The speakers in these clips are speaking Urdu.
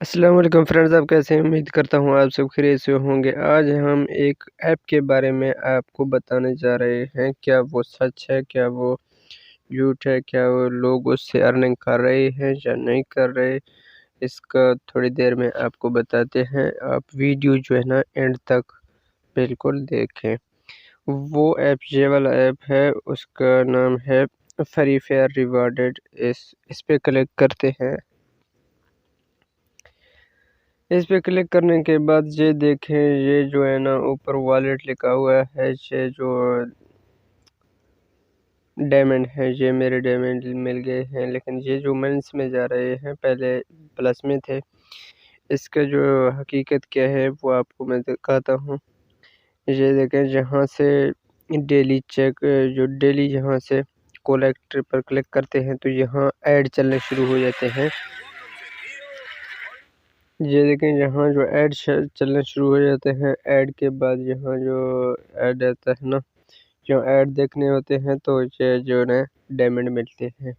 السلام علیکم فرینڈز، آپ کیسے ہیں؟ امید کرتا ہوں آپ سب خیریت سے ہوں گے۔ آج ہم ایک ایپ کے بارے میں آپ کو بتانے جا رہے ہیں۔ کیا وہ سچ ہے، کیا وہ جھوٹ ہے، کیا وہ لوگ اس سے ارننگ کر رہے ہیں یا نہیں کر رہے، اس کا تھوڑی دیر میں آپ کو بتاتے ہیں۔ آپ ویڈیو جو ہے نا اینڈ تک بالکل دیکھیں۔ وہ ایپ یہ والا ایپ ہے، اس کا نام ہے فری فائر ریوارڈڈ۔ اس پہ کلک کرتے ہیں۔ اس پہ کلک کرنے کے بعد یہ دیکھیں، یہ جو ہے نا اوپر والیٹ لکھا ہوا ہے، یہ جو ڈائمنڈ ہے، یہ میرے ڈائمنڈ مل گئے ہیں، لیکن یہ جو منس میں جا رہے ہیں پہلے پلس میں تھے۔ اس کا جو حقیقت کیا ہے وہ آپ کو میں دکھاتا ہوں۔ یہ دیکھیں، جہاں سے ڈیلی چیک، جو ڈیلی یہاں سے کولیکٹر پر کلک کرتے ہیں تو یہاں ایڈ چلنے شروع ہو جاتے ہیں۔ یہ دیکھیں، یہاں جو ایڈ چلنے شروع ہو جاتے ہیں، ایڈ کے بعد یہاں جو ایڈ آتا ہے نا، جو ایڈ دیکھنے ہوتے ہیں تو یہ جو ہے ڈائمنڈ ملتے ہیں۔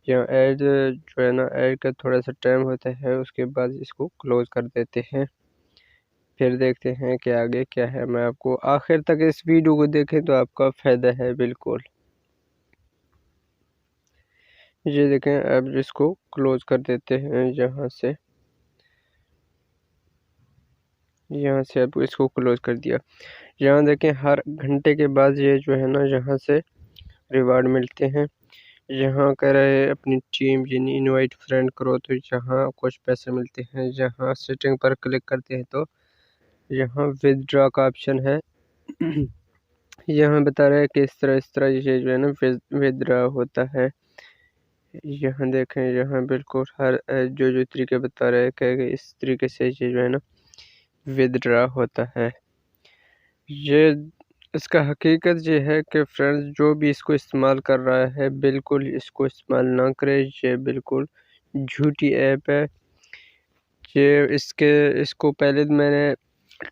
جو ایڈ جو ہے نا، ایڈ کا تھوڑا سا ٹائم ہوتا ہے، اس کے بعد اس کو کلوز کر دیتے ہیں۔ پھر دیکھتے ہیں کہ آگے کیا ہے۔ میں آپ کو آخر تک اس ویڈیو کو دیکھیں تو آپ کا فائدہ ہے بالکل۔ یہ دیکھیں، اب اس کو کلوز کر دیتے ہیں یہاں سے اب اس کو کلوز کر دیا۔ یہاں دیکھیں، ہر گھنٹے کے بعد یہ جو ہے نا یہاں سے ریوارڈ ملتے ہیں۔ یہاں کہہ رہے اپنی ٹیم یعنی انوائٹ فرینڈ کرو تو یہاں کچھ پیسے ملتے ہیں۔ یہاں سیٹنگ پر کلک کرتے ہیں تو یہاں ودڈرا کا آپشن ہے۔ یہاں بتا رہے ہیں کہ اس طرح یہ جو ہے نا ودڈرا ہوتا ہے۔ یہاں دیکھیں، یہاں بالکل ہر جو طریقے بتا رہے ہیں کہ اس طریقے سے یہ جو ہے نا ودڈرا ہوتا ہے۔ یہ اس کا حقیقت یہ ہے کہ فرینڈز، جو بھی اس کو استعمال کر رہا ہے بالکل اس کو استعمال نہ کرے۔ یہ بالکل جھوٹی ایپ ہے۔ اس کو پہلے میں نے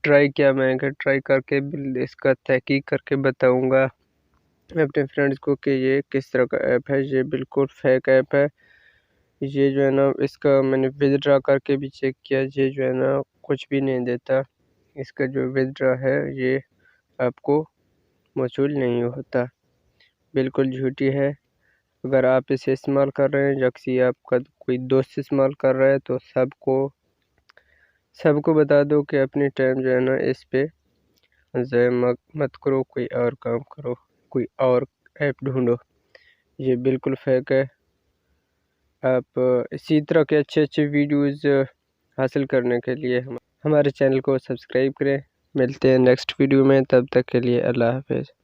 ٹرائی کیا، میں ٹرائی کر کے اس کا تحقیق کر کے بتاؤں گا اپنے فرینڈز کو کہ یہ کس طرح کا ایپ ہے۔ یہ بالکل فیک ایپ ہے۔ یہ جو ہے نا، اس کا میں نے ودڈرا کر کے بھی چیک کیا، یہ جو ہے نا کچھ بھی نہیں دیتا۔ اس کا جو ودڈرا ہے یہ آپ کو موصول نہیں ہوتا، بالکل جھوٹی ہے۔ اگر آپ اسے استعمال کر رہے ہیں یا کسی آپ کا کوئی دوست استعمال کر رہا ہے تو سب کو بتا دو کہ اپنی ٹائم جو ہے نا اس پہ ضائع مت کرو، کوئی اور کام کرو، کوئی اور ایپ ڈھونڈو۔ یہ بالکل فیک ہے۔ آپ اسی طرح کے اچھے ویڈیوز حاصل کرنے کے لیے ہمارے چینل کو سبسکرائب کریں۔ ملتے ہیں نیکسٹ ویڈیو میں، تب تک کے لیے اللہ حافظ۔